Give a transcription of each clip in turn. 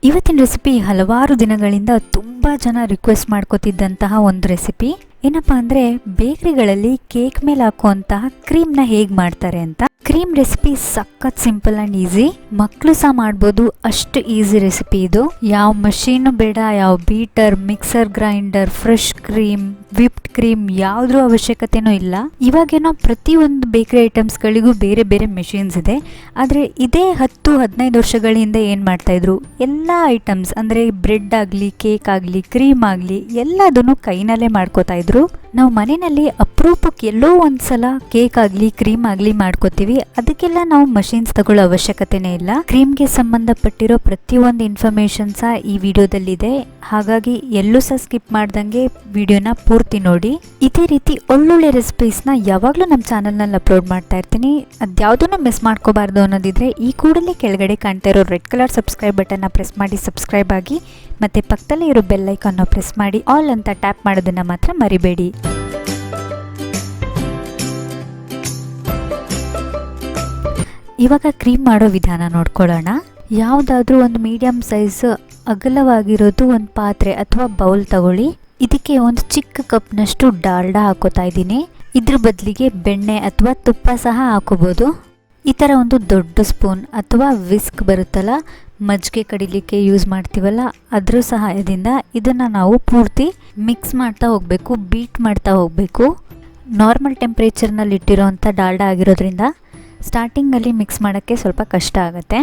ಇವತ್ತಿನ ರೆಸಿಪಿ ಹಲವಾರು ದಿನಗಳಿಂದ ತುಂಬ ಜನ ರಿಕ್ವೆಸ್ಟ್ ಮಾಡ್ಕೋತಿದ್ದಂತಹ ಒಂದು ರೆಸಿಪಿ. ಏನಪ್ಪಾ ಅಂದರೆ ಬೇಕರಿಗಳಲ್ಲಿ ಕೇಕ್ ಮೇಲೆ ಹಾಕುವಂತಹ ಕ್ರೀಮ್ನ ಹೇಗೆ ಮಾಡ್ತಾರೆ ಅಂತ. ಕ್ರೀಮ್ ರೆಸಿಪಿ ಸಖತ್ ಸಿಂಪಲ್ ಆ್ಯಂಡ್ ಈಸಿ, ಮಕ್ಕಳು ಸಹ ಮಾಡ್ಬೋದು, ಅಷ್ಟು ಈಸಿ ರೆಸಿಪಿ ಇದು. ಯಾವ ಮಷೀನು ಬೇಡ, ಯಾವ beater, mixer grinder, fresh cream, whipped cream ಯಾವುದ್ರ ಅವಶ್ಯಕತೆನೂ ಇಲ್ಲ. ಇವಾಗೇನೋ ಪ್ರತಿಯೊಂದು ಬೇಕರಿ ಐಟಮ್ಸ್ಗಳಿಗೂ ಬೇರೆ ಬೇರೆ ಮೆಷಿನ್ಸ್ ಇದೆ. ಆದರೆ ಇದೇ 10-15 ವರ್ಷಗಳ ಹಿಂದೆ ಏನು ಮಾಡ್ತಾಯಿದ್ರು, ಎಲ್ಲ ಐಟಮ್ಸ್ ಅಂದರೆ ಬ್ರೆಡ್ ಆಗಲಿ, ಕೇಕ್ ಆಗಲಿ, ಕ್ರೀಮ್ ಆಗಲಿ ಎಲ್ಲದನ್ನು ಕೈನಲ್ಲೇ ಮಾಡ್ಕೋತಾ ಇದ್ರು. ನಾವು ಮನೆಯಲ್ಲಿ ಅಪರೂಪಕ್ಕೆ ಎಲ್ಲೋ ಒಂದ್ಸಲ ಕೇಕ್ ಆಗಲಿ, ಕ್ರೀಮ್ ಆಗಲಿ ಮಾಡ್ಕೋತೀವಿ. ಅದಕ್ಕೆಲ್ಲ ನಾವು ಮಷೀನ್ಸ್ ತಗೊಳ್ಳೋ ಅವಶ್ಯಕತೆನೇ ಇಲ್ಲ. ಕ್ರೀಮ್ಗೆ ಸಂಬಂಧಪಟ್ಟಿರೋ ಪ್ರತಿಯೊಂದು ಇನ್ಫಾರ್ಮೇಶನ್ ಸಹ ಈ ವಿಡಿಯೋದಲ್ಲಿದೆ. ಹಾಗಾಗಿ ಎಲ್ಲೂ ಸಹ ಸ್ಕಿಪ್ ಮಾಡ್ದಂಗೆ ವಿಡಿಯೋನ ಪೂರ್ತಿ ನೋಡಿ. ಇದೇ ರೀತಿ ಒಳ್ಳೊಳ್ಳೆ ರೆಸಿಪೀಸ್ನ ಯಾವಾಗಲೂ ನಮ್ಮ ಚಾನಲ್ನಲ್ಲಿ ಅಪ್ಲೋಡ್ ಮಾಡ್ತಾ ಇರ್ತೀನಿ. ಅದ್ಯಾವುದನ್ನು ಮಿಸ್ ಮಾಡ್ಕೋಬಾರ್ದು ಅನ್ನೋದಿದ್ರೆ ಈ ಕೂಡಲೇ ಕೆಳಗಡೆ ಕಾಣ್ತಾ ಇರೋ ರೆಡ್ ಕಲರ್ ಸಬ್ಸ್ಕ್ರೈಬ್ ಬಟನ್ನ ಪ್ರೆಸ್ ಮಾಡಿ ಸಬ್ಸ್ಕ್ರೈಬ್ ಆಗಿ, ಮತ್ತು ಪಕ್ಕದಲ್ಲೇ ಇರೋ ಬೆಲ್ ಐಕಾನ್ನ ಪ್ರೆಸ್ ಮಾಡಿ ಆಲ್ ಅಂತ ಟ್ಯಾಪ್ ಮಾಡೋದನ್ನು ಮಾತ್ರ ಮರಿಬೇಡಿ. ಇವಾಗ ಕ್ರೀಮ್ ಮಾಡೋ ವಿಧಾನ ನೋಡ್ಕೊಳ್ಳೋಣ. ಯಾವುದಾದ್ರೂ ಒಂದು ಮೀಡಿಯಮ್ ಸೈಜ್ ಅಗಲವಾಗಿರೋದು ಒಂದು ಪಾತ್ರೆ ಅಥವಾ ಬೌಲ್ ತಗೊಳ್ಳಿ. ಇದಕ್ಕೆ ಒಂದು ಚಿಕ್ಕ ಕಪ್ನಷ್ಟು ಡಾಲ್ಡಾ ಹಾಕೋತಾ ಇದ್ದೀನಿ. ಇದ್ರ ಬದಲಿಗೆ ಬೆಣ್ಣೆ ಅಥವಾ ತುಪ್ಪ ಸಹ ಹಾಕೋಬೋದು. ಈ ಥರ ಒಂದು ದೊಡ್ಡ ಸ್ಪೂನ್ ಅಥವಾ ವಿಸ್ಕ್ ಬರುತ್ತಲ್ಲ, ಮಜ್ಜಿಗೆ ಕಡಿಲಿಕ್ಕೆ ಯೂಸ್ ಮಾಡ್ತೀವಲ್ಲ, ಅದ್ರ ಸಹಾಯದಿಂದ ಇದನ್ನು ನಾವು ಪೂರ್ತಿ ಮಿಕ್ಸ್ ಮಾಡ್ತಾ ಹೋಗಬೇಕು, ಬೀಟ್ ಮಾಡ್ತಾ ಹೋಗಬೇಕು. ನಾರ್ಮಲ್ ಟೆಂಪ್ರೇಚರ್ನಲ್ಲಿ ಇಟ್ಟಿರೋವಂಥ ಡಾಲ್ಡಾ ಆಗಿರೋದ್ರಿಂದ ಸ್ಟಾರ್ಟಿಂಗಲ್ಲಿ ಮಿಕ್ಸ್ ಮಾಡೋಕ್ಕೆ ಸ್ವಲ್ಪ ಕಷ್ಟ ಆಗುತ್ತೆ.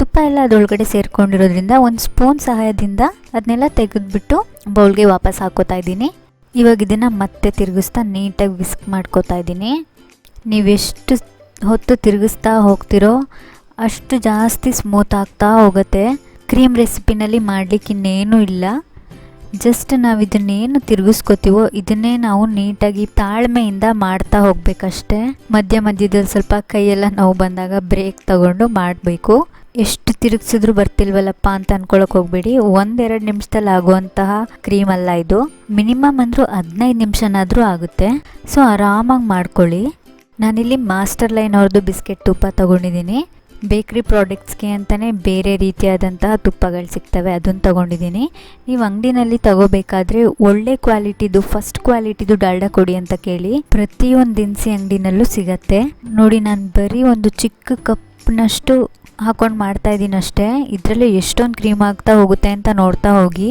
ತುಪ್ಪ ಎಲ್ಲ ಅದರೊಳಗಡೆ ಸೇರ್ಕೊಂಡಿರೋದ್ರಿಂದ ಒಂದು ಸ್ಪೂನ್ ಸಹಾಯದಿಂದ ಅದನ್ನೆಲ್ಲ ತೆಗೆದುಬಿಟ್ಟು ಬೌಲ್ಗೆ ವಾಪಸ್ ಹಾಕೋತಾ ಇದ್ದೀನಿ. ಇವಾಗ ಇದನ್ನು ಮತ್ತೆ ತಿರುಗಿಸ್ತಾ ನೀಟಾಗಿ ವಿಸ್ಕ್ ಮಾಡ್ಕೋತಾ ಇದ್ದೀನಿ. ನೀವೆಷ್ಟು ಹೊತ್ತು ತಿರುಗಿಸ್ತಾ ಹೋಗ್ತಿರೋ ಅಷ್ಟು ಜಾಸ್ತಿ ಸ್ಮೂತ್ ಆಗ್ತಾ ಹೋಗುತ್ತೆ. ಕ್ರೀಮ್ ರೆಸಿಪಿನಲ್ಲಿ ಮಾಡಲಿಕ್ಕೆ ಇನ್ನೇನೂ ಇಲ್ಲ. ಜಸ್ಟ್ ನಾವು ಇದನ್ನೇನು ತಿರುಗಿಸ್ಕೋತೀವೋ ಇದನ್ನೇ ನಾವು ನೀಟಾಗಿ ತಾಳ್ಮೆಯಿಂದ ಮಾಡ್ತಾ ಹೋಗ್ಬೇಕಷ್ಟೆ. ಮಧ್ಯದಲ್ಲಿ ಸ್ವಲ್ಪ ಕೈಯೆಲ್ಲ ನೋವು ಬಂದಾಗ ಬ್ರೇಕ್ ತಗೊಂಡು ಮಾಡಬೇಕು. ಎಷ್ಟು ತಿರುಗಿಸಿದ್ರು ಬರ್ತಿಲ್ವಲ್ಲಪ್ಪ ಅಂತ ಅನ್ಕೊಳಕ್ಕೆ ಹೋಗ್ಬೇಡಿ. 1-2 ನಿಮಿಷದಲ್ಲಿ ಆಗುವಂತಹ ಕ್ರೀಮ್ ಅಲ್ಲ ಇದು. ಮಿನಿಮಮ್ ಅಂದರೂ 15 ನಿಮಿಷನಾದರೂ ಆಗುತ್ತೆ. ಸೊ ಆರಾಮಾಗಿ ಮಾಡ್ಕೊಳ್ಳಿ. ನಾನಿಲ್ಲಿ ಮಾಸ್ಟರ್ ಲೈನ್ ಅವ್ರದ್ದು ಬಿಸ್ಕೆಟ್ ತುಪ್ಪ ತೊಗೊಂಡಿದ್ದೀನಿ. ಬೇಕ್ರಿ ಪ್ರಾಡಕ್ಟ್ಸ್ಗೆ ಅಂತಲೇ ಬೇರೆ ರೀತಿಯಾದಂತಹ ತುಪ್ಪಗಳು ಸಿಗ್ತವೆ, ಅದನ್ನು ತೊಗೊಂಡಿದ್ದೀನಿ. ನೀವು ಅಂಗಡಿನಲ್ಲಿ ತಗೋಬೇಕಾದ್ರೆ ಒಳ್ಳೆ ಕ್ವಾಲಿಟಿದು, ಫಸ್ಟ್ ಕ್ವಾಲಿಟಿದು ಡಾಲ್ಡಾ ಕೊಡಿ ಅಂತ ಕೇಳಿ. ಪ್ರತಿಯೊಂದು ದಿನಸಿ ಅಂಗಡಿನಲ್ಲೂ ಸಿಗತ್ತೆ. ನೋಡಿ, ನಾನು ಬರೀ ಒಂದು ಚಿಕ್ಕ ಕಪ್ನಷ್ಟು ಹಾಕೊಂಡು ಮಾಡ್ತಾ ಇದ್ದೀನಿ ಅಷ್ಟೇ. ಇದರಲ್ಲೇ ಎಷ್ಟೊಂದು ಕ್ರೀಮ್ ಆಗ್ತಾ ಹೋಗುತ್ತೆ ಅಂತ ನೋಡ್ತಾ ಹೋಗಿ.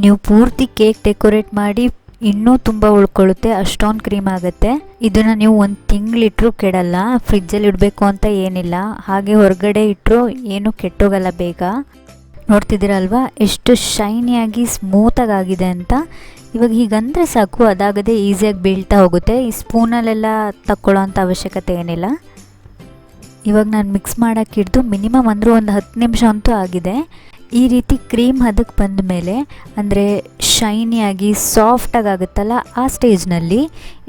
ನೀವು ಪೂರ್ತಿ ಕೇಕ್ ಡೆಕೋರೇಟ್ ಮಾಡಿ ಇನ್ನೂ ತುಂಬ ಉಳ್ಕೊಳ್ಳುತ್ತೆ, ಅಷ್ಟೊಂದು ಕ್ರೀಮ್ ಆಗುತ್ತೆ. ಇದನ್ನು ನೀವು 1 ತಿಂಗಳಿಟ್ರೂ ಕೆಡಲ್ಲ. ಫ್ರಿಜ್ಜಲ್ಲಿ ಇಡಬೇಕು ಅಂತ ಏನಿಲ್ಲ, ಹಾಗೆ ಹೊರಗಡೆ ಇಟ್ಟರು ಏನೂ ಕೆಟ್ಟೋಗಲ್ಲ ಬೇಗ. ನೋಡ್ತಿದ್ದೀರಲ್ವಾ ಎಷ್ಟು ಶೈನಿಯಾಗಿ ಸ್ಮೂತಾಗಿ ಆಗಿದೆ ಅಂತ. ಇವಾಗ ಹೀಗಂದರೆ ಸಾಕು, ಅದಾಗದೆ ಈಸಿಯಾಗಿ ಬೀಳ್ತಾ ಹೋಗುತ್ತೆ. ಈ ಸ್ಪೂನಲ್ಲೆಲ್ಲ ತಕ್ಕೊಳ್ಳೋ ಅಂಥ ಅವಶ್ಯಕತೆ ಏನಿಲ್ಲ. ಇವಾಗ ನಾನು ಮಿಕ್ಸ್ ಮಾಡೋಕ್ಕೆ ಹಿಡಿದು ಮಿನಿಮಮ್ ಅಂದರೂ ಒಂದು 10 ನಿಮಿಷ ಅಂತೂ ಆಗಿದೆ. ಈ ರೀತಿ ಕ್ರೀಮ್ ಹದಕ್ಕೆ ಬಂದ ಮೇಲೆ, ಅಂದರೆ ಶೈನಿಯಾಗಿ ಸಾಫ್ಟಾಗಿ ಆಗುತ್ತಲ್ಲ, ಆ ಸ್ಟೇಜ್ನಲ್ಲಿ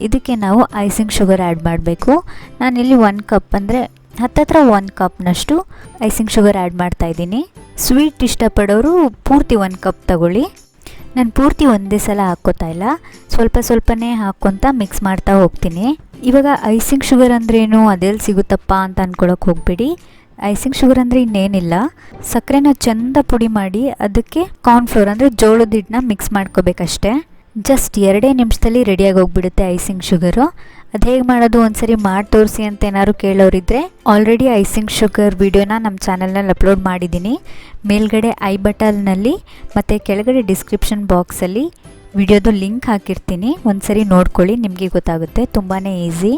ಇದಕ್ಕೆ ನಾವು ಐಸಿಂಗ್ ಶುಗರ್ ಆ್ಯಡ್ ಮಾಡಬೇಕು. ನಾನಿಲ್ಲಿ 1 ಕಪ್ ಅಂದರೆ ಹತ್ತತ್ರ 1 ಕಪ್ನಷ್ಟು ಐಸಿಂಗ್ ಶುಗರ್ ಆ್ಯಡ್ ಮಾಡ್ತಾಯಿದ್ದೀನಿ. ಸ್ವೀಟ್ ಇಷ್ಟಪಡೋರು ಪೂರ್ತಿ 1 ಕಪ್ ತಗೊಳ್ಳಿ. ನಾನು ಪೂರ್ತಿ ಒಂದೇ ಸಲ ಹಾಕ್ಕೋತಾ ಇಲ್ಲ, ಸ್ವಲ್ಪ ಸ್ವಲ್ಪನೇ ಹಾಕ್ಕೊತ ಮಿಕ್ಸ್ ಮಾಡ್ತಾ ಹೋಗ್ತೀನಿ. ಇವಾಗ ಐಸಿಂಗ್ ಶುಗರ್ ಅಂದ್ರೇನು, ಅದೆಲ್ಲಿ ಸಿಗುತ್ತಪ್ಪ ಅಂತ ಅಂದ್ಕೊಳಕ್ಕೆ ಹೋಗಬೇಡಿ. ಐಸಿಂಗ್ ಶುಗರ್ ಅಂದರೆ ಇನ್ನೇನಿಲ್ಲ, ಸಕ್ಕರೆನ ಚೆಂದ ಪುಡಿ ಮಾಡಿ ಅದಕ್ಕೆ ಕಾರ್ನ್ಫ್ಲೋರ್ ಅಂದರೆ ಜೋಳದ ಹಿಟ್ಟನ್ನ ಮಿಕ್ಸ್ ಮಾಡ್ಕೋಬೇಕಷ್ಟೆ. ಜಸ್ಟ್ 2 ನಿಮಿಷದಲ್ಲಿ ರೆಡಿಯಾಗಿ ಹೋಗ್ಬಿಡುತ್ತೆ ಐಸಿಂಗ್ ಶುಗರು. ಅದು ಹೇಗೆ ಮಾಡೋದು ಒಂದ್ಸರಿ ಮಾಡಿ ತೋರಿಸಿ ಅಂತ ಏನಾದ್ರು ಕೇಳೋರಿದ್ದರೆ ಆಲ್ರೆಡಿ ಐಸಿಂಗ್ ಶುಗರ್ ವಿಡಿಯೋನ ನಮ್ಮ ಚಾನಲ್ನಲ್ಲಿ ಅಪ್ಲೋಡ್ ಮಾಡಿದ್ದೀನಿ. ಮೇಲ್ಗಡೆ ಐ ಬಟನ್ನಲ್ಲಿ ಮತ್ತು ಕೆಳಗಡೆ ಡಿಸ್ಕ್ರಿಪ್ಷನ್ ಬಾಕ್ಸಲ್ಲಿ ವಿಡಿಯೋದು ಲಿಂಕ್ ಹಾಕಿರ್ತೀನಿ. ಒಂದ್ಸರಿ ನೋಡ್ಕೊಳ್ಳಿ, ನಿಮಗೆ ಗೊತ್ತಾಗುತ್ತೆ. ತುಂಬಾ ಈಸಿ.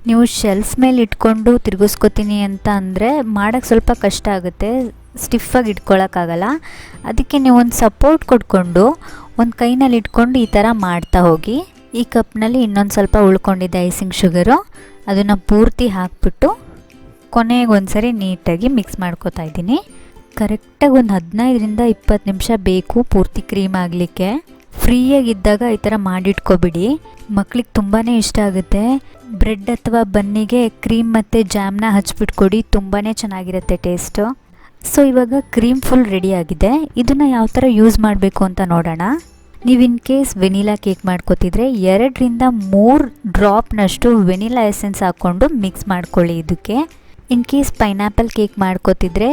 ನೀವು ಶೆಲ್ಫ್ ಮೇಲೆ ಇಟ್ಕೊಂಡು ತಿರುಗಿಸ್ಕೊತೀನಿ ಅಂತ ಅಂದರೆ ಮಾಡೋಕ್ಕೆ ಸ್ವಲ್ಪ ಕಷ್ಟ ಆಗುತ್ತೆ, ಸ್ಟಿಫಾಗಿ ಇಟ್ಕೊಳ್ಳೋಕ್ಕಾಗಲ್ಲ. ಅದಕ್ಕೆ ನೀವು ಒಂದು ಸಪೋರ್ಟ್ ಕೊಟ್ಕೊಂಡು ಒಂದು ಕೈನಲ್ಲಿ ಇಟ್ಕೊಂಡು ಈ ಥರ ಮಾಡ್ತಾ ಹೋಗಿ. ಈ ಕಪ್ನಲ್ಲಿ ಇನ್ನೊಂದು ಸ್ವಲ್ಪ ಉಳ್ಕೊಂಡಿದ್ದೆ ಐಸಿಂಗ್ ಶುಗರು, ಅದನ್ನು ಪೂರ್ತಿ ಹಾಕ್ಬಿಟ್ಟು ಕೊನೆಗೆ ಒಂದು ಸರಿ ನೀಟಾಗಿ ಮಿಕ್ಸ್ ಮಾಡ್ಕೋತಾ ಇದ್ದೀನಿ. ಕರೆಕ್ಟಾಗಿ ಒಂದು 15-20 ನಿಮಿಷ ಬೇಕು ಪೂರ್ತಿ ಕ್ರೀಮ್ ಆಗಲಿಕ್ಕೆ. ಫ್ರೀಯಾಗಿದ್ದಾಗ ಈ ಥರ ಮಾಡಿಟ್ಕೊಬಿಡಿ, ಮಕ್ಳಿಗೆ ತುಂಬಾ ಇಷ್ಟ ಆಗುತ್ತೆ. ಬ್ರೆಡ್ ಅಥವಾ ಬನ್ನಿಗೆ ಕ್ರೀಮ್ ಮತ್ತು ಜಾಮ್ನ ಹಚ್ಬಿಟ್ಕೊಡಿ, ತುಂಬಾ ಚೆನ್ನಾಗಿರುತ್ತೆ ಟೇಸ್ಟು. ಸೊ ಇವಾಗ ಕ್ರೀಮ್ ಫುಲ್ ರೆಡಿ ಆಗಿದೆ. ಇದನ್ನು ಯಾವ ಥರ ಯೂಸ್ ಮಾಡಬೇಕು ಅಂತ ನೋಡೋಣ. ನೀವು ಇನ್ ಕೇಸ್ ವೆನಿಲಾ ಕೇಕ್ ಮಾಡ್ಕೋತಿದ್ರೆ 2-3 ಡ್ರಾಪ್ನಷ್ಟು ವೆನಿಲಾ ಎಸೆನ್ಸ್ ಹಾಕ್ಕೊಂಡು ಮಿಕ್ಸ್ ಮಾಡ್ಕೊಳ್ಳಿ ಇದಕ್ಕೆ. ಇನ್ ಕೇಸ್ ಪೈನಾಪಲ್ ಕೇಕ್ ಮಾಡ್ಕೋತಿದ್ರೆ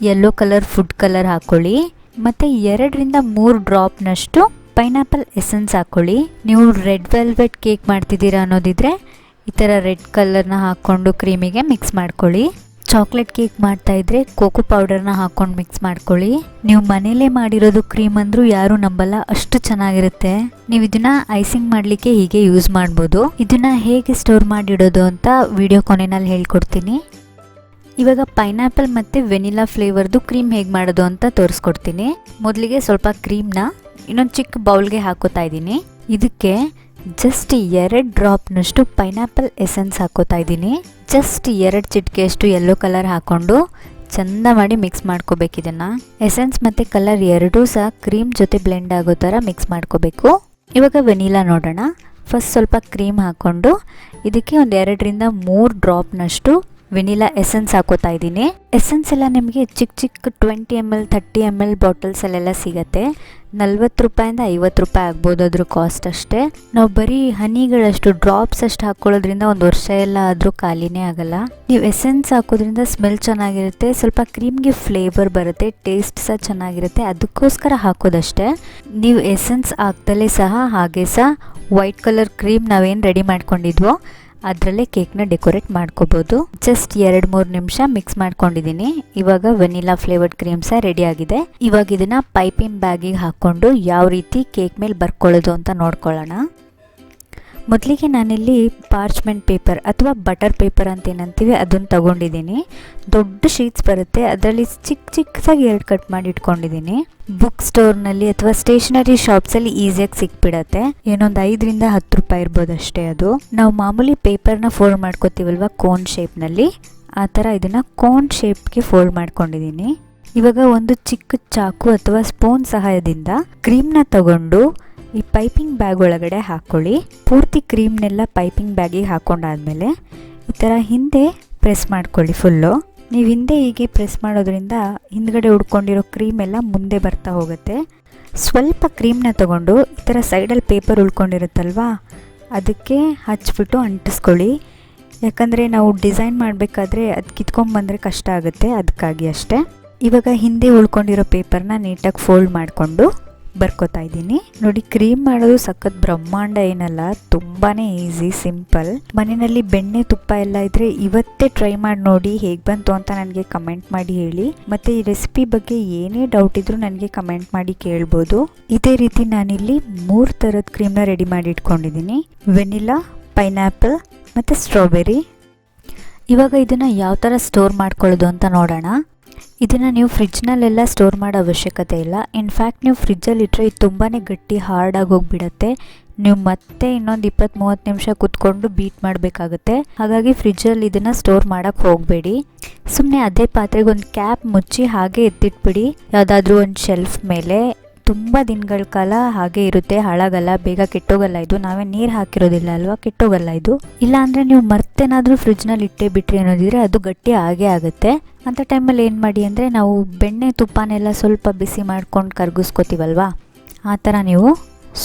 ಯೆಲ್ಲೋ ಕಲರ್ ಫುಡ್ ಕಲರ್ ಹಾಕ್ಕೊಳ್ಳಿ. ಮತ್ತು 2-3 ಡ್ರಾಪ್ನಷ್ಟು ಪೈನಾಪಲ್ ಎಸೆನ್ಸ್ ಹಾಕ್ಕೊಳ್ಳಿ. ನೀವು ರೆಡ್ ವೆಲ್ವೆಟ್ ಕೇಕ್ ಮಾಡ್ತಿದ್ದೀರಾ ಅನ್ನೋದಿದ್ರೆ ಈ ಥರ ರೆಡ್ ಕಲರ್ನ ಹಾಕ್ಕೊಂಡು ಕ್ರೀಮಿಗೆ ಮಿಕ್ಸ್ ಮಾಡ್ಕೊಳ್ಳಿ. ಚಾಕ್ಲೇಟ್ ಕೇಕ್ ಮಾಡ್ತಾಯಿದ್ರೆ ಕೋಕೋ ಪೌಡರ್ನ ಹಾಕ್ಕೊಂಡು ಮಿಕ್ಸ್ ಮಾಡ್ಕೊಳ್ಳಿ. ನೀವು ಮನೇಲೇ ಮಾಡಿರೋದು ಕ್ರೀಮ್ ಅಂದರೂ ಯಾರೂ ನಂಬಲ್ಲ, ಅಷ್ಟು ಚೆನ್ನಾಗಿರುತ್ತೆ. ನೀವು ಇದನ್ನು ಐಸಿಂಗ್ ಮಾಡಲಿಕ್ಕೆ ಹೀಗೆ ಯೂಸ್ ಮಾಡ್ಬೋದು. ಇದನ್ನು ಹೇಗೆ ಸ್ಟೋರ್ ಮಾಡಿಡೋದು ಅಂತ ವಿಡಿಯೋ ಕೊನೆಯಲ್ಲಿ ಹೇಳ್ಕೊಡ್ತೀನಿ. ಇವಾಗ ಪೈನಾಪಲ್ ಮತ್ತು ವೆನಿಲಾ ಫ್ಲೇವರ್ದು ಕ್ರೀಮ್ ಹೇಗೆ ಮಾಡೋದು ಅಂತ ತೋರಿಸ್ಕೊಡ್ತೀನಿ. ಮೊದಲಿಗೆ ಸ್ವಲ್ಪ ಕ್ರೀಮ್ನ ಇನ್ನೊಂದು ಚಿಕ್ಕ ಬೌಲ್ಗೆ ಹಾಕೋತಾ ಇದ್ದೀನಿ. ಇದಕ್ಕೆ ಜಸ್ಟ್ 2 ಡ್ರಾಪ್ನಷ್ಟು ಪೈನಾಪಲ್ ಎಸೆನ್ಸ್ ಹಾಕೋತಾ ಇದ್ದೀನಿ. ಜಸ್ಟ್ 2 ಚಿಟಿಕೆಯಷ್ಟು ಯೆಲ್ಲೋ ಕಲರ್ ಹಾಕ್ಕೊಂಡು ಚೆಂದ ಮಾಡಿ ಮಿಕ್ಸ್ ಮಾಡ್ಕೋಬೇಕು. ಇದನ್ನು ಎಸೆನ್ಸ್ ಮತ್ತು ಕಲರ್ ಎರಡೂ ಸಹ ಕ್ರೀಮ್ ಜೊತೆ ಬ್ಲೆಂಡ್ ಆಗೋ ಥರ ಮಿಕ್ಸ್ ಮಾಡ್ಕೋಬೇಕು. ಇವಾಗ ವೆನಿಲಾ ನೋಡೋಣ. ಫಸ್ಟ್ ಸ್ವಲ್ಪ ಕ್ರೀಮ್ ಹಾಕ್ಕೊಂಡು ಇದಕ್ಕೆ ಒಂದು 2-3 ಡ್ರಾಪ್ನಷ್ಟು ವೆನಿಲಾ ಎಸೆನ್ಸ್ ಹಾಕೋತಾ ಇದ್ದೀನಿ. ಎಸೆನ್ಸ್ ಎಲ್ಲ ನಿಮಗೆ ಚಿಕ್ಕ 20 ml 30 ml ಬಾಟಲ್ಸಲ್ಲೆಲ್ಲ ಸಿಗುತ್ತೆ. 40 ರೂಪಾಯಿಂದ 50 ರೂಪಾಯಿ ಆಗ್ಬೋದು ಅದ್ರ ಕಾಸ್ಟ್ ಅಷ್ಟೇ. ನಾವು ಬರೀ ಹನಿಗಳಷ್ಟು ಡ್ರಾಪ್ಸ್ ಅಷ್ಟು ಹಾಕ್ಕೊಳ್ಳೋದ್ರಿಂದ ಒಂದು ವರ್ಷ ಎಲ್ಲ ಆದರೂ ಖಾಲಿನೇ ಆಗಲ್ಲ. ನೀವು ಎಸೆನ್ಸ್ ಹಾಕೋದ್ರಿಂದ ಸ್ಮೆಲ್ ಚೆನ್ನಾಗಿರುತ್ತೆ, ಸ್ವಲ್ಪ ಕ್ರೀಮ್ಗೆ ಫ್ಲೇವರ್ ಬರುತ್ತೆ, ಟೇಸ್ಟ್ ಸಹ ಚೆನ್ನಾಗಿರುತ್ತೆ, ಅದಕ್ಕೋಸ್ಕರ ಹಾಕೋದಷ್ಟೇ. ನೀವು ಎಸೆನ್ಸ್ ಹಾಕ್ದಲೇ ಸಹ ಹಾಗೆ ಸಹ ವೈಟ್ ಕಲರ್ ಕ್ರೀಮ್ ನಾವೇನು ರೆಡಿ ಮಾಡ್ಕೊಂಡಿದ್ವೋ ಅದರಲ್ಲೇ ಕೇಕ್ನ ಡೆಕೋರೇಟ್ ಮಾಡ್ಕೋಬೋದು. ಜಸ್ಟ್ 2-3 ನಿಮಿಷ ಮಿಕ್ಸ್ ಮಾಡ್ಕೊಂಡಿದ್ದೀನಿ. ಇವಾಗ ವೆನಿಲಾ ಫ್ಲೇವರ್ಡ್ ಕ್ರೀಮ್ ಸಹ ರೆಡಿ ಆಗಿದೆ. ಇವಾಗ ಇದನ್ನು ಪೈಪಿಂಗ್ ಬ್ಯಾಗಿಗೆ ಹಾಕ್ಕೊಂಡು ಯಾವ ರೀತಿ ಕೇಕ್ ಮೇಲೆ ಬರ್ಕೊಳ್ಳೋದು ಅಂತ ನೋಡ್ಕೊಳ್ಳೋಣ. ಮೊದಲಿಗೆ ನಾನಿಲ್ಲಿ ಪಾರ್ಚ್ಮೆಂಟ್ ಪೇಪರ್ ಅಥವಾ ಬಟರ್ ಪೇಪರ್ ಅಂತ ಏನಂತೀವಿ ಅದನ್ನು ತಗೊಂಡಿದ್ದೀನಿ. ದೊಡ್ಡ ಶೀಟ್ಸ್ ಬರುತ್ತೆ, ಅದರಲ್ಲಿ ಚಿಕ್ಕದಾಗಿ 2 ಕಟ್ ಮಾಡಿ ಇಟ್ಕೊಂಡಿದ್ದೀನಿ. ಬುಕ್ ಸ್ಟೋರ್ನಲ್ಲಿ ಅಥವಾ ಸ್ಟೇಷನರಿ ಶಾಪ್ಸಲ್ಲಿ ಈಸಿಯಾಗಿ ಸಿಕ್ಬಿಡತ್ತೆ. ಏನೊಂದು 5-10 ರೂಪಾಯಿ ಇರ್ಬೋದು ಅಷ್ಟೇ. ಅದು ನಾವು ಮಾಮೂಲಿ ಪೇಪರ್ನ ಫೋಲ್ಡ್ ಮಾಡ್ಕೋತೀವಲ್ವ ಕೋನ್ ಶೇಪ್ನಲ್ಲಿ, ಆ ಥರ ಇದನ್ನು ಕೋನ್ ಶೇಪ್ಗೆ ಫೋಲ್ಡ್ ಮಾಡ್ಕೊಂಡಿದ್ದೀನಿ. ಇವಾಗ ಒಂದು ಚಿಕ್ಕ ಚಾಕು ಅಥವಾ ಸ್ಪೂನ್ ಸಹಾಯದಿಂದ ಕ್ರೀಮ್ನ ತಗೊಂಡು ಈ ಪೈಪಿಂಗ್ ಬ್ಯಾಗ್ ಒಳಗಡೆ ಹಾಕ್ಕೊಳ್ಳಿ. ಪೂರ್ತಿ ಕ್ರೀಮ್ನೆಲ್ಲ ಪೈಪಿಂಗ್ ಬ್ಯಾಗಿಗೆ ಹಾಕ್ಕೊಂಡಾದ್ಮೇಲೆ ಈ ಥರ ಹಿಂದೆ ಪ್ರೆಸ್ ಮಾಡ್ಕೊಳ್ಳಿ ಫುಲ್ಲು. ನೀವು ಹಿಂದೆ ಹೀಗೆ ಪ್ರೆಸ್ ಮಾಡೋದ್ರಿಂದ ಹಿಂದ್ಗಡೆ ಉಡ್ಕೊಂಡಿರೋ ಕ್ರೀಮ್ ಎಲ್ಲ ಮುಂದೆ ಬರ್ತಾ ಹೋಗುತ್ತೆ. ಸ್ವಲ್ಪ ಕ್ರೀಮ್ನ ತಗೊಂಡು ಈ ಥರ ಸೈಡಲ್ಲಿ ಪೇಪರ್ ಉಳ್ಕೊಂಡಿರುತ್ತಲ್ವ ಅದಕ್ಕೆ ಹಚ್ಬಿಟ್ಟು ಅಂಟಿಸ್ಕೊಳ್ಳಿ. ಯಾಕಂದರೆ ನಾವು ಡಿಸೈನ್ ಮಾಡಬೇಕಾದ್ರೆ ಅದು ಕಿತ್ಕೊಂಡ್ಬಂದರೆ ಕಷ್ಟ ಆಗುತ್ತೆ, ಅದಕ್ಕಾಗಿ ಅಷ್ಟೇ. ಇವಾಗ ಹಿಂದೆ ಉಳ್ಕೊಂಡಿರೋ ಪೇಪರ್ನ ನೀಟಾಗಿ ಫೋಲ್ಡ್ ಮಾಡಿಕೊಂಡು ಬರ್ಕೋತಾ ಇದ್ದೀನಿ. ನೋಡಿ, ಕ್ರೀಮ್ ಮಾಡೋದು ಸಖತ್ ಬ್ರಹ್ಮಾಂಡ ಏನಲ್ಲ, ತುಂಬಾ ಈಸಿ, ಸಿಂಪಲ್. ಮನೆಯಲ್ಲಿ ಬೆಣ್ಣೆ ತುಪ್ಪ ಎಲ್ಲ ಇದ್ದರೆ ಇವತ್ತೇ ಟ್ರೈ ಮಾಡಿ ನೋಡಿ ಹೇಗೆ ಬಂತು ಅಂತ ನನಗೆ ಕಮೆಂಟ್ ಮಾಡಿ ಹೇಳಿ. ಮತ್ತು ಈ ರೆಸಿಪಿ ಬಗ್ಗೆ ಏನೇ ಡೌಟ್ ಇದ್ದರೂ ನನಗೆ ಕಮೆಂಟ್ ಮಾಡಿ ಕೇಳ್ಬೋದು. ಇದೇ ರೀತಿ ನಾನಿಲ್ಲಿ 3 ಥರದ ಕ್ರೀಮ್ನ ರೆಡಿ ಮಾಡಿ ಇಟ್ಕೊಂಡಿದ್ದೀನಿ. ವೆನಿಲಾ, ಪೈನಾಪಲ್ ಮತ್ತು ಸ್ಟ್ರಾಬೆರಿ. ಇವಾಗ ಇದನ್ನು ಯಾವ ಥರ ಸ್ಟೋರ್ ಮಾಡ್ಕೊಳ್ಳೋದು ಅಂತ ನೋಡೋಣ. ಇದನ್ನು ನೀವು ಫ್ರಿಜ್ನಲ್ಲೆಲ್ಲ ಸ್ಟೋರ್ ಮಾಡೋ ಅವಶ್ಯಕತೆ ಇಲ್ಲ. ಇನ್ಫ್ಯಾಕ್ಟ್ ನೀವು ಫ್ರಿಜ್ಜಲ್ಲಿ ಇಟ್ಟರೆ ಇದು ತುಂಬಾ ಗಟ್ಟಿ ಹಾರ್ಡಾಗಿ ಹೋಗಿಬಿಡತ್ತೆ. ನೀವು ಮತ್ತೆ ಇನ್ನೊಂದು 20-30 ನಿಮಿಷ ಕೂತ್ಕೊಂಡು ಬೀಟ್ ಮಾಡಬೇಕಾಗುತ್ತೆ. ಹಾಗಾಗಿ ಫ್ರಿಜ್ಜಲ್ಲಿ ಇದನ್ನು ಸ್ಟೋರ್ ಮಾಡೋಕ್ಕೆ ಹೋಗಬೇಡಿ. ಸುಮ್ಮನೆ ಅದೇ ಪಾತ್ರೆಗೆ ಒಂದು ಕ್ಯಾಪ್ ಮುಚ್ಚಿ ಹಾಗೆ ಎತ್ತಿಟ್ಬಿಡಿ ಯಾವುದಾದ್ರೂ ಒಂದು ಶೆಲ್ಫ್ ಮೇಲೆ. ತುಂಬ ದಿನಗಳ ಕಾಲ ಹಾಗೆ ಇರುತ್ತೆ, ಹಾಳಾಗಲ್ಲ, ಬೇಗ ಕೆಟ್ಟೋಗಲ್ಲ. ಇದು ನಾವೇ ನೀರು ಹಾಕಿರೋದಿಲ್ಲ ಅಲ್ವಾ, ಕೆಟ್ಟೋಗಲ್ಲ ಇದು. ಇಲ್ಲಾಂದರೆ ನೀವು ಮರ್ತೇನಾದರೂ ಫ್ರಿಜ್ನಲ್ಲಿ ಇಟ್ಟೇ ಬಿಟ್ರಿ ಅನ್ನೋದಿದ್ರೆ ಅದು ಗಟ್ಟಿ ಆಗೇ ಆಗುತ್ತೆ. ಅಂಥ ಟೈಮಲ್ಲಿ ಏನು ಮಾಡಿ ಅಂದರೆ, ನಾವು ಬೆಣ್ಣೆ ತುಪ್ಪನೆಲ್ಲ ಸ್ವಲ್ಪ ಬಿಸಿ ಮಾಡ್ಕೊಂಡು ಕರಗಿಸ್ಕೋತೀವಲ್ವ, ಆ ಥರ ನೀವು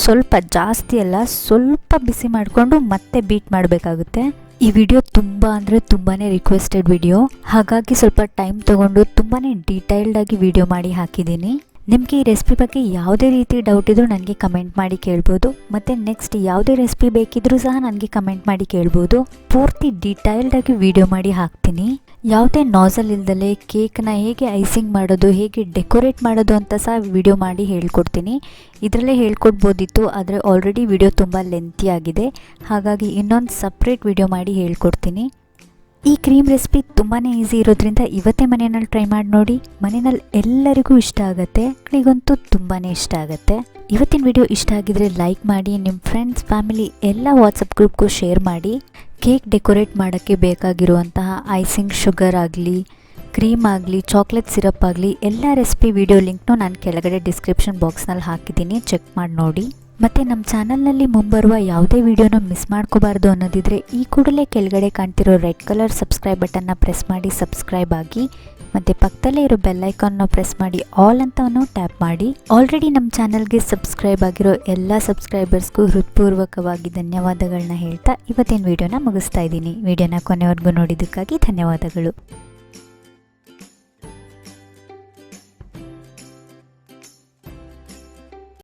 ಸ್ವಲ್ಪ ಜಾಸ್ತಿ ಅಲ್ಲ, ಸ್ವಲ್ಪ ಬಿಸಿ ಮಾಡಿಕೊಂಡು ಮತ್ತೆ ಬೀಟ್ ಮಾಡಬೇಕಾಗುತ್ತೆ. ಈ ವಿಡಿಯೋ ತುಂಬ ಅಂದರೆ ತುಂಬಾ ರಿಕ್ವೆಸ್ಟೆಡ್ ವಿಡಿಯೋ, ಹಾಗಾಗಿ ಸ್ವಲ್ಪ ಟೈಮ್ ತೊಗೊಂಡು ತುಂಬಾ ಡೀಟೈಲ್ಡಾಗಿ ವಿಡಿಯೋ ಮಾಡಿ ಹಾಕಿದ್ದೀನಿ. ನಿಮಗೆ ಈ ರೆಸಿಪಿ ಬಗ್ಗೆ ಯಾವುದೇ ರೀತಿ ಡೌಟ್ ಇದ್ದರೂ ನನಗೆ ಕಮೆಂಟ್ ಮಾಡಿ ಕೇಳ್ಬೋದು. ಮತ್ತು ನೆಕ್ಸ್ಟ್ ಯಾವುದೇ ರೆಸಿಪಿ ಬೇಕಿದ್ದರೂ ಸಹ ನನಗೆ ಕಮೆಂಟ್ ಮಾಡಿ ಕೇಳ್ಬೋದು. ಪೂರ್ತಿ ಡೀಟೈಲ್ಡಾಗಿ ವಿಡಿಯೋ ಮಾಡಿ ಹಾಕ್ತೀನಿ. ಯಾವುದೇ ನಾಸಲ್ ಇಲ್ದಲೇ ಕೇಕ್ನ ಹೇಗೆ ಐಸಿಂಗ್ ಮಾಡೋದು, ಹೇಗೆ ಡೆಕೋರೇಟ್ ಮಾಡೋದು ಅಂತ ಸಹ ವಿಡಿಯೋ ಮಾಡಿ ಹೇಳ್ಕೊಡ್ತೀನಿ. ಇದರಲ್ಲೇ ಹೇಳ್ಕೊಡ್ಬೋದಿತ್ತು, ಆದರೆ ಆಲ್ರೆಡಿ ವಿಡಿಯೋ ತುಂಬ ಲೆಂತಿ ಆಗಿದೆ. ಹಾಗಾಗಿ ಇನ್ನೊಂದು ಸಪ್ರೇಟ್ ವಿಡಿಯೋ ಮಾಡಿ ಹೇಳ್ಕೊಡ್ತೀನಿ. ಈ ಕ್ರೀಮ್ ರೆಸಿಪಿ ತುಂಬಾ ಈಸಿ ಇರೋದ್ರಿಂದ ಇವತ್ತೇ ಮನೆಯಲ್ಲಿ ಟ್ರೈ ಮಾಡಿ ನೋಡಿ. ಮನೆಯಲ್ಲಿ ಎಲ್ಲರಿಗೂ ಇಷ್ಟ ಆಗುತ್ತೆ, ಮಕ್ಕಳಿಗಂತೂ ತುಂಬಾ ಇಷ್ಟ ಆಗುತ್ತೆ. ಇವತ್ತಿನ ವಿಡಿಯೋ ಇಷ್ಟ ಆಗಿದ್ರೆ ಲೈಕ್ ಮಾಡಿ, ನಿಮ್ಮ ಫ್ರೆಂಡ್ಸ್, ಫ್ಯಾಮಿಲಿ ಎಲ್ಲ ವಾಟ್ಸಪ್ ಗ್ರೂಪ್ಗೂ ಶೇರ್ ಮಾಡಿ. ಕೇಕ್ ಡೆಕೋರೇಟ್ ಮಾಡೋಕ್ಕೆ ಬೇಕಾಗಿರುವಂತಹ ಐಸಿಂಗ್ ಶುಗರ್ ಆಗಲಿ, ಕ್ರೀಮ್ ಆಗಲಿ, ಚಾಕ್ಲೇಟ್ ಸಿರಪ್ ಆಗಲಿ ಎಲ್ಲ ರೆಸಿಪಿ ವಿಡಿಯೋ ಲಿಂಕ್ನು ನಾನು ಕೆಳಗಡೆ ಡಿಸ್ಕ್ರಿಪ್ಷನ್ ಬಾಕ್ಸ್ನಲ್ಲಿ ಹಾಕಿದ್ದೀನಿ, ಚೆಕ್ ಮಾಡಿ ನೋಡಿ. ಮತ್ತು ನಮ್ಮ ಚಾನಲ್ನಲ್ಲಿ ಮುಂಬರುವ ಯಾವುದೇ ವಿಡಿಯೋನ ಮಿಸ್ ಮಾಡ್ಕೋಬಾರ್ದು ಅನ್ನೋದಿದ್ರೆ ಈ ಕೂಡಲೇ ಕೆಳಗಡೆ ಕಾಣ್ತಿರೋ ರೆಡ್ ಕಲರ್ ಸಬ್ಸ್ಕ್ರೈಬ್ ಬಟನ್ನ ಪ್ರೆಸ್ ಮಾಡಿ ಸಬ್ಸ್ಕ್ರೈಬ್ ಆಗಿ, ಮತ್ತು ಪಕ್ಕದಲ್ಲೇ ಇರೋ ಬೆಲ್ ಐಕಾನ್ನ ಪ್ರೆಸ್ ಮಾಡಿ ಆಲ್ ಅಂತವನ್ನು ಟ್ಯಾಪ್ ಮಾಡಿ. ಆಲ್ರೆಡಿ ನಮ್ಮ ಚಾನಲ್ಗೆ ಸಬ್ಸ್ಕ್ರೈಬ್ ಆಗಿರೋ ಎಲ್ಲ ಸಬ್ಸ್ಕ್ರೈಬರ್ಸ್ಗೂ ಹೃತ್ಪೂರ್ವಕವಾಗಿ ಧನ್ಯವಾದಗಳನ್ನ ಹೇಳ್ತಾ ಇವತ್ತಿನ ವಿಡಿಯೋನ ಮುಗಿಸ್ತಾ ಇದ್ದೀನಿ. ವಿಡಿಯೋನ ಕೊನೆವರೆಗೂ ನೋಡಿದ್ದಕ್ಕಾಗಿ ಧನ್ಯವಾದಗಳು.